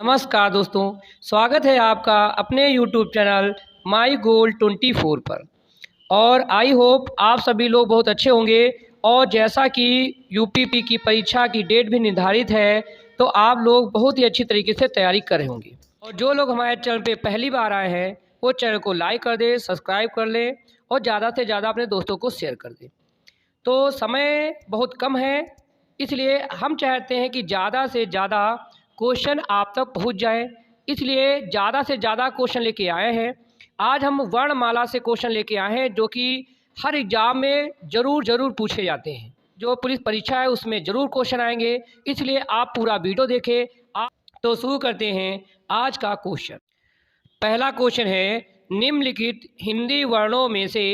नमस्कार दोस्तों, स्वागत है आपका अपने YouTube चैनल माई गोल 24 पर। और आई होप आप सभी लोग बहुत अच्छे होंगे। और जैसा कि यूपीपी की परीक्षा की डेट भी निर्धारित है, तो आप लोग बहुत ही अच्छी तरीके से तैयारी कर रहे होंगे। और जो लोग हमारे चैनल पे पहली बार आए हैं, वो चैनल को लाइक कर दें, सब्सक्राइब कर लें और ज़्यादा से ज़्यादा अपने दोस्तों को शेयर कर दें। तो समय बहुत कम है, इसलिए हम चाहते हैं कि ज़्यादा से ज़्यादा क्वेश्चन आप तक पहुंच जाए। इसलिए ज़्यादा से ज़्यादा क्वेश्चन लेके आए हैं। आज हम वर्णमाला से क्वेश्चन लेके आए हैं, जो कि हर एग्ज़ाम में ज़रूर पूछे जाते हैं। जो पुलिस परीक्षा है उसमें ज़रूर क्वेश्चन आएंगे, इसलिए आप पूरा वीडियो देखें। आप तो शुरू करते हैं आज का क्वेश्चन। पहला क्वेश्चन है, निम्नलिखित हिंदी वर्णों में से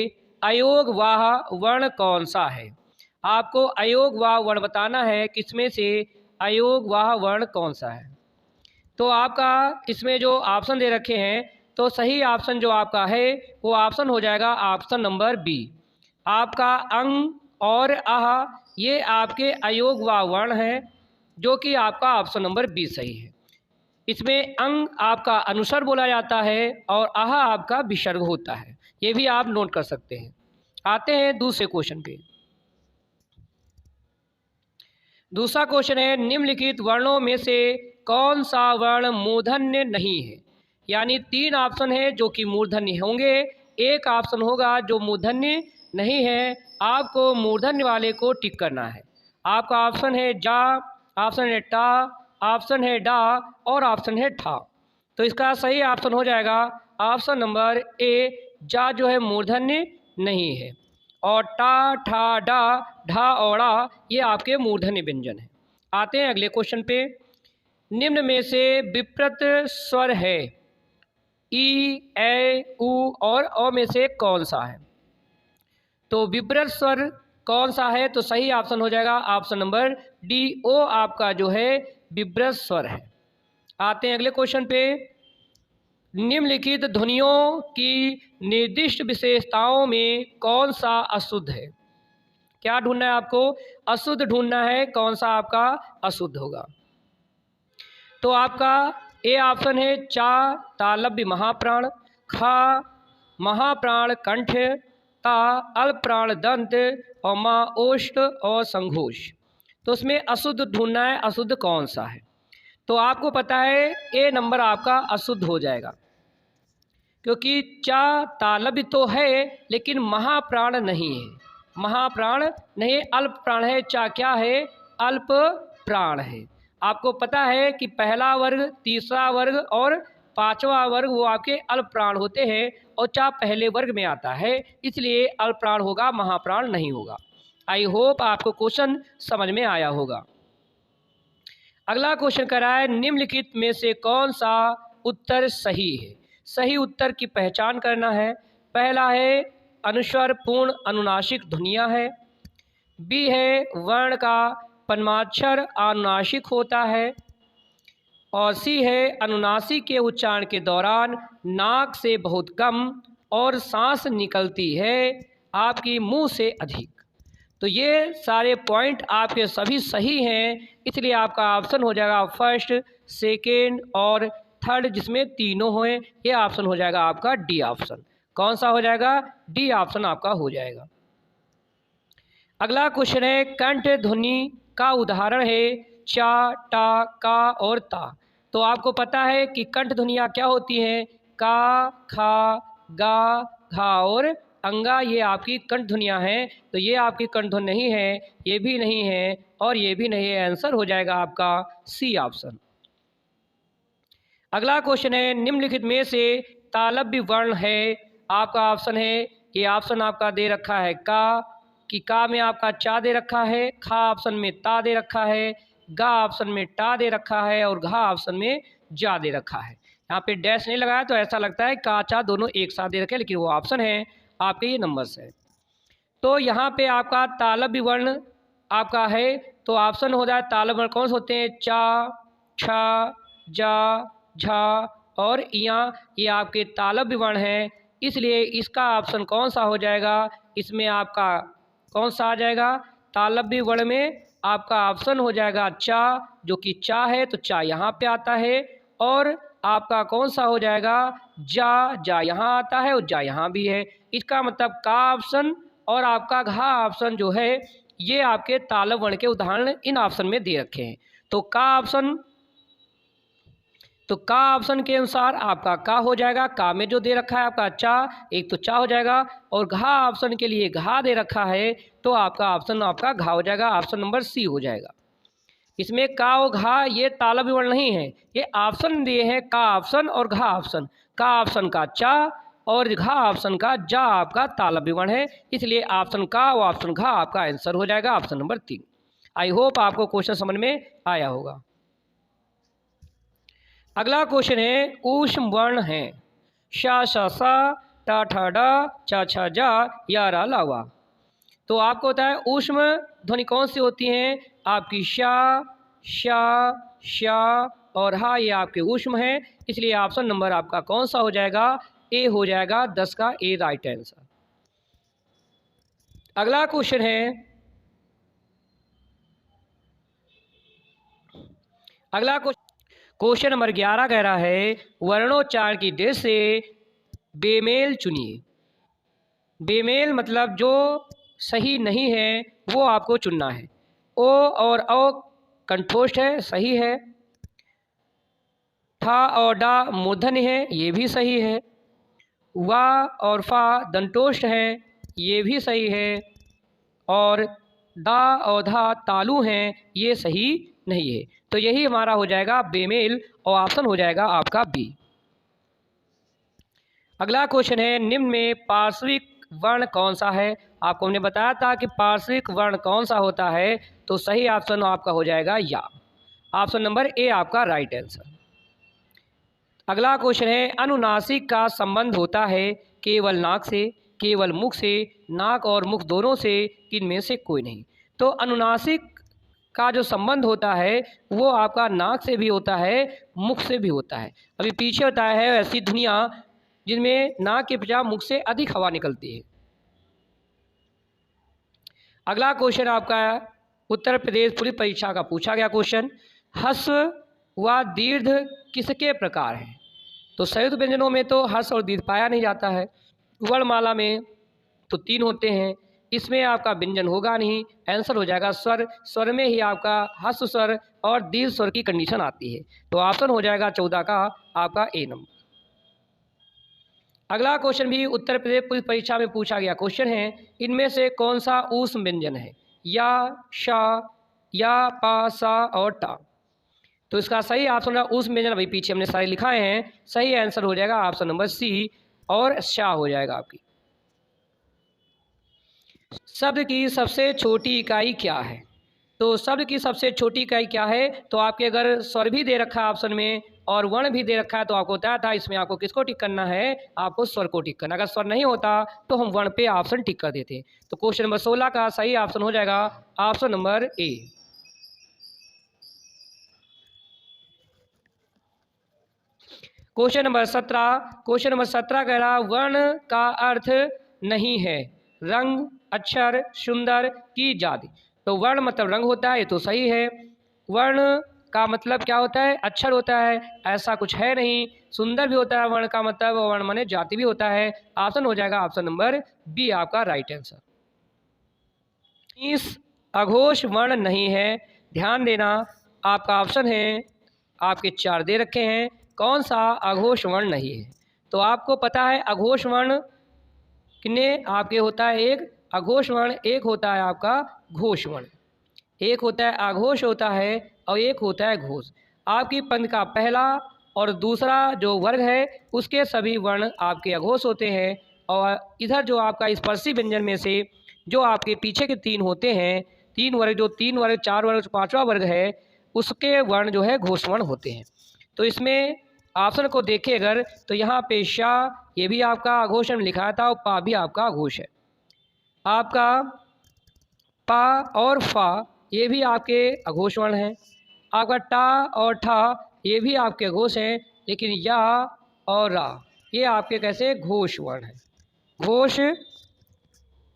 अयोगवाह वर्ण कौन सा है? आपको अयोगवाह वर्ण बताना है, किसमें से अयोगवाह वर्ण कौन सा है। तो आपका इसमें जो ऑप्शन दे रखे हैं, तो सही ऑप्शन जो आपका है वो ऑप्शन हो जाएगा ऑप्शन नंबर बी। आपका अंग और आह ये आपके अयोगवाह वर्ण हैं, जो कि आपका ऑप्शन नंबर बी सही है। इसमें अंग आपका अनुस्वर बोला जाता है और आह आपका विसर्ग होता है। ये भी आप नोट कर सकते हैं। आते हैं दूसरे क्वेश्चन पे। दूसरा क्वेश्चन है, निम्नलिखित वर्णों में से कौन सा वर्ण मूर्धन्य नहीं है? यानी तीन ऑप्शन है जो कि मूर्धन्य होंगे, एक ऑप्शन होगा जो मूर्धन्य नहीं है। आपको मूर्धन्य वाले को टिक करना है। आपका ऑप्शन है जा, ऑप्शन है टा, ऑप्शन है डा और ऑप्शन है ठा। तो इसका सही ऑप्शन हो जाएगा ऑप्शन नंबर ए, जा जो है मूर्धन्य नहीं है। और टा, ठा, डा, ढा और ड़ा ये आपके मूर्धन्य व्यंजन हैं। आते हैं अगले क्वेश्चन पे। निम्न में से विपरीत स्वर है ई, ए, उ और अ में से कौन सा है? तो विपरीत स्वर कौन सा है? तो सही ऑप्शन हो जाएगा ऑप्शन नंबर डी, ओ आपका जो है विपरीत स्वर है। आते हैं अगले क्वेश्चन पे। निम्नलिखित ध्वनियों की निर्दिष्ट विशेषताओं में कौन सा अशुद्ध है? क्या ढूंढना है आपको? अशुद्ध ढूंढना है, कौन सा आपका अशुद्ध होगा। तो आपका ए ऑप्शन है चा तालव्य महाप्राण, खा महाप्राण कंठ, ता अल्प प्राण दंत और माँ ओष्ठ और संघोष। तो उसमें अशुद्ध ढूंढना है, अशुद्ध कौन सा है। तो आपको पता है ए नंबर आपका अशुद्ध हो जाएगा, क्योंकि चा तालव्य तो है लेकिन महाप्राण नहीं है। महाप्राण नहीं, अल्प प्राण है। चा क्या है? अल्प प्राण है। आपको पता है कि पहला वर्ग, तीसरा वर्ग और पांचवा वर्ग वो आपके अल्प प्राण होते हैं, और चा पहले वर्ग में आता है, इसलिए अल्प प्राण होगा, महाप्राण नहीं होगा। आई होप आपको क्वेश्चन समझ में आया होगा। अगला क्वेश्चन कह रहा है, निम्नलिखित में से कौन सा उत्तर सही है? सही उत्तर की पहचान करना है। पहला है अनुस्वर पूर्ण अनुनासिक ध्वनियाँ है। बी है वर्ण का पन्माक्षर अनुनासिक होता है। और सी है अनुनासिक के उच्चारण के दौरान नाक से बहुत कम और सांस निकलती है आपकी मुंह से अधिक। तो ये सारे पॉइंट आपके सभी सही हैं, इसलिए आपका ऑप्शन हो जाएगा फर्स्ट, सेकेंड और थर्ड, जिसमें तीनों हों। ये ऑप्शन हो जाएगा आपका डी ऑप्शन। कौन सा हो जाएगा? डी ऑप्शन आपका हो जाएगा। अगला क्वेश्चन है, कंठ ध्वनि का उदाहरण है चा, टा, का और ता। तो आपको पता है कि कंठ ध्वनियाँ क्या होती हैं? का, खा, गा, घा और अंगा, ये आपकी कंठ ध्वनियाँ हैं। तो ये आपकी कंठ ध्वनि नहीं है, ये भी नहीं है और ये भी नहीं है। आंसर हो जाएगा आपका सी ऑप्शन। अगला क्वेश्चन है, निम्नलिखित में से तालव्य वर्ण है। आपका ऑप्शन है, ये ऑप्शन आपका दे रखा है का, कि का में आपका चा दे रखा है, खा ऑप्शन में ता दे रखा है, गा ऑप्शन में टा दे रखा है और घा ऑप्शन में जा दे रखा है। यहाँ पे डैश नहीं लगाया तो ऐसा लगता है का चा दोनों एक साथ दे रखे हैं, लेकिन वो ऑप्शन है आपके ये नंबर्स है। तो यहाँ पे आपका तालव्य वर्ण आपका है, तो ऑप्शन हो जाए तालव्य वर्ण कौन से होते हैं? चा, छा, जा, झा और या, ये आपके तालव्य वर्ण हैं। इसलिए इसका ऑप्शन कौन सा हो जाएगा? इसमें आपका कौन सा आ जाएगा? तालव्य वर्ण में आपका ऑप्शन हो जाएगा चा, जो कि चा है, तो चा यहाँ पे आता है। और आपका कौन सा हो जाएगा, जा यहाँ आता है और जा यहाँ भी है। इसका मतलब का ऑप्शन और आपका घा ऑप्शन जो है ये आपके तालव्य वर्ण के उदाहरण इन ऑप्शन में दे रखे हैं। तो का ऑप्शन के अनुसार आपका का हो जाएगा, का में जो दे रखा है आपका चा, एक तो चा हो जाएगा, और घा ऑप्शन के लिए घा दे रखा है तो आपका ऑप्शन आपका घा हो जाएगा, ऑप्शन नंबर सी हो जाएगा। इसमें का और घा ये तालव्य वर्ण नहीं है, ये ऑप्शन दिए हैं का ऑप्शन और घा ऑप्शन। का ऑप्शन का चा और घा ऑप्शन का जा आपका तालव्य वर्ण है, इसलिए ऑप्शन का और ऑप्शन घा आपका आंसर हो जाएगा, ऑप्शन नंबर 3। आई होप आपको क्वेश्चन समझ में आया होगा। अगला क्वेश्चन है ऊष्म वर्ण है शा श सा टा ठा डा चा छा जा या रा ला वा। तो आपको होता है ऊष्म ध्वनि कौन सी होती हैं, आपकी शा, शा, शा और हा, ये आपके ऊष्म हैं, इसलिए ऑप्शन नंबर आपका कौन सा हो जाएगा, ए हो जाएगा, 10 का ए राइट आंसर। अगला क्वेश्चन है क्वेश्चन नंबर 11 कह रहा है वर्णोच्चारण की दृष्टि से बेमेल चुनिए। बेमेल मतलब जो सही नहीं है वो आपको चुनना है। ओ और औ कंठोष्ठ है, सही है। ठा और डा मूर्धन्य है, ये भी सही है। वा और फा दंतोष्ठ है, ये भी सही है। और दा और धा तालु हैं, ये सही नहीं है। तो यही हमारा हो जाएगा बेमेल और ऑप्शन हो जाएगा आपका बी। अगला क्वेश्चन है निम्न में पार्श्विक वर्ण कौन सा है। आपको हमने बताया था कि पार्श्विक वर्ण कौन सा होता है, तो सही ऑप्शन आपका हो जाएगा या, ऑप्शन नंबर ए आपका राइट आंसर। अगला क्वेश्चन है अनुनासिक का संबंध होता है केवल नाक से, केवल मुख से, नाक और मुख दोनों से, इनमें से कोई नहीं। तो अनुनासिक का जो संबंध होता है वो आपका नाक से भी होता है, मुख से भी होता है। अभी पीछे बताया है ऐसी ध्वनियाँ जिनमें नाक के बजाय मुख से अधिक हवा निकलती है। अगला क्वेश्चन आपका उत्तर प्रदेश पुलिस परीक्षा का पूछा गया क्वेश्चन, ह्रस्व व दीर्घ किसके प्रकार हैं। तो संयुक्त व्यंजनों में तो ह्रस्व और दीर्घ पाया नहीं जाता है, वर्णमाला में तो 3 होते हैं, इसमें आपका व्यंजन होगा नहीं, आंसर हो जाएगा स्वर। स्वर में ही आपका ह्रस्व स्वर और दीर्घ स्वर की कंडीशन आती है, तो ऑप्शन हो जाएगा 14 का आपका ए नंबर। अगला क्वेश्चन भी उत्तर प्रदेश पुलिस परीक्षा में पूछा गया क्वेश्चन है, इनमें से कौन सा ऊष्म व्यंजन है, या, शा, या, पा, सा और टा। तो इसका सही ऑप्शन है ऊष्म व्यंजन, अभी पीछे हमने सारे लिखाए हैं, सही आंसर हो जाएगा ऑप्शन नंबर सी और शा हो जाएगा आपकी। शब्द की सबसे छोटी इकाई क्या है। तो शब्द की सबसे छोटी इकाई क्या है, तो आपके अगर स्वर भी दे रखा है ऑप्शन में और वर्ण भी दे रखा है तो आपको बताया था इसमें आपको किसको टिक करना है, आपको स्वर को टिक करना। अगर स्वर नहीं होता तो हम वर्ण पे ऑप्शन टिक कर देते। तो क्वेश्चन नंबर 16 का सही ऑप्शन हो जाएगा option number A. Question number 17 कह रहा वर्ण का अर्थ नहीं है रंग, अक्षर, सुंदर की जाति। तो वर्ण मतलब रंग होता है, ये तो सही है। वर्ण का मतलब क्या होता है, अक्षर होता है, ऐसा कुछ है नहीं। सुंदर भी होता है वर्ण का मतलब, वर्ण माने जाति भी होता है, ऑप्शन हो जाएगा ऑप्शन नंबर बी आपका राइट आंसर। इस अघोष वर्ण नहीं है, ध्यान देना, आपका ऑप्शन है आपके 4 दे रखे हैं, कौन सा अघोष वर्ण नहीं है। तो आपको पता है अघोष वर्ण कितने आपके होता है, एक अघोष वर्ण, एक होता है आपका घोष वर्ण। एक होता है आघोष होता है और एक होता है घोष। आपकी पंक्ति का पहला और दूसरा जो वर्ग है उसके सभी वर्ण आपके अघोष होते हैं, और इधर जो आपका स्पर्शी व्यंजन में से जो आपके पीछे के 3 होते हैं, 3 वर्ग, जो 3 वर्ग, 4 वर्ग, 5वां वर्ग है, उसके वर्ण जो है घोष वर्ण होते हैं। तो इसमें ऑप्शन को देखें अगर, तो यहाँ पे शा ये भी आपका अघोष में लिखा था और पा भी आपका अघोष है। आपका पा और फा ये भी आपके अघोष वर्ण हैं। आपका टा और ठा ये भी आपके घोष हैं, लेकिन या और रा ये आपके कैसे घोष वर्ण हैं, घोष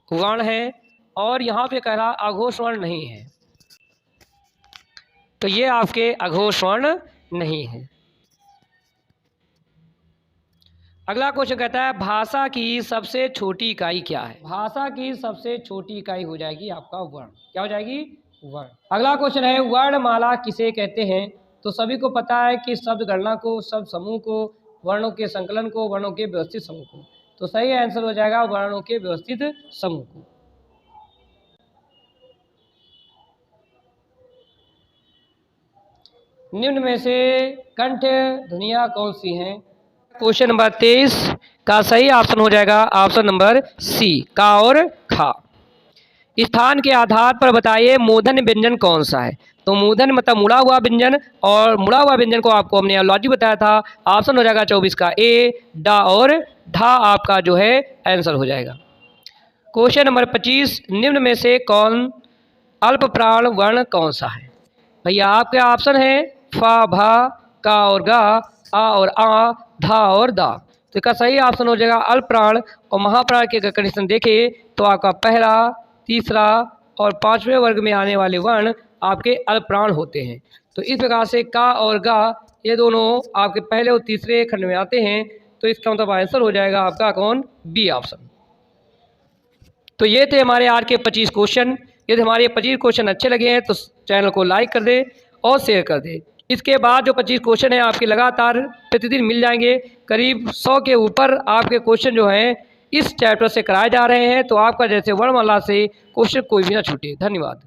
वर्ण है। और यहाँ पे कह रहा अघोष वर्ण नहीं है, तो ये आपके अघोष वर्ण नहीं है। अगला क्वेश्चन कहता है भाषा की सबसे छोटी इकाई क्या है। भाषा की सबसे छोटी इकाई हो जाएगी आपका वर्ण। क्या हो जाएगी? वर्ण। अगला क्वेश्चन है वर्णमाला किसे कहते हैं। तो सभी को पता है कि शब्द गणना को, शब्द समूह को, वर्णों के संकलन को, वर्णों के व्यवस्थित समूह को। तो सही आंसर हो जाएगा वर्णों के व्यवस्थित समूह को। निम्न में से कंठ ध्वनियाँ कौन सी हैं। क्वेश्चन नंबर 23 का सही ऑप्शन हो जाएगा ऑप्शन नंबर सी, का और खा। स्थान के आधार पर बताइए मूर्धन्य व्यंजन कौन सा है। तो मूर्धन्य मतलब मुड़ा हुआ व्यंजन, और मुड़ा हुआ व्यंजन को आपको हमने लॉजिक बताया था। ऑप्शन हो जाएगा 24 का ए, डा और ढा आपका जो है आंसर हो जाएगा। क्वेश्चन नंबर 25 निम्न में से कौन अल्प प्राण वर्ण कौन सा है। भैया आपके ऑप्शन है फा, भा, का और गा, आ और आ, धा और दा। तो इसका सही ऑप्शन हो जाएगा अल्प प्राण। और महाप्राण के कंडीशन देखें तो आपका पहला, तीसरा और पांचवें वर्ग में आने वाले वर्ण आपके अल्प प्राण होते हैं। तो इस प्रकार से का और गा ये दोनों आपके पहले और तीसरे खंड में आते हैं। तो इसका मतलब आंसर हो जाएगा आपका कौन? B option. तो ये थे हमारे आज के 25 क्वेश्चन। यदि हमारे 25 क्वेश्चन अच्छे लगे हैं तो चैनल को लाइक कर दे और शेयर कर दे। इसके बाद जो 25 क्वेश्चन हैं आपके लगातार प्रतिदिन मिल जाएंगे। करीब 100 के ऊपर आपके क्वेश्चन जो हैं इस चैप्टर से कराए जा रहे हैं। तो आपका जैसे वर्णमाला से क्वेश्चन कोई भी ना छूटे। धन्यवाद।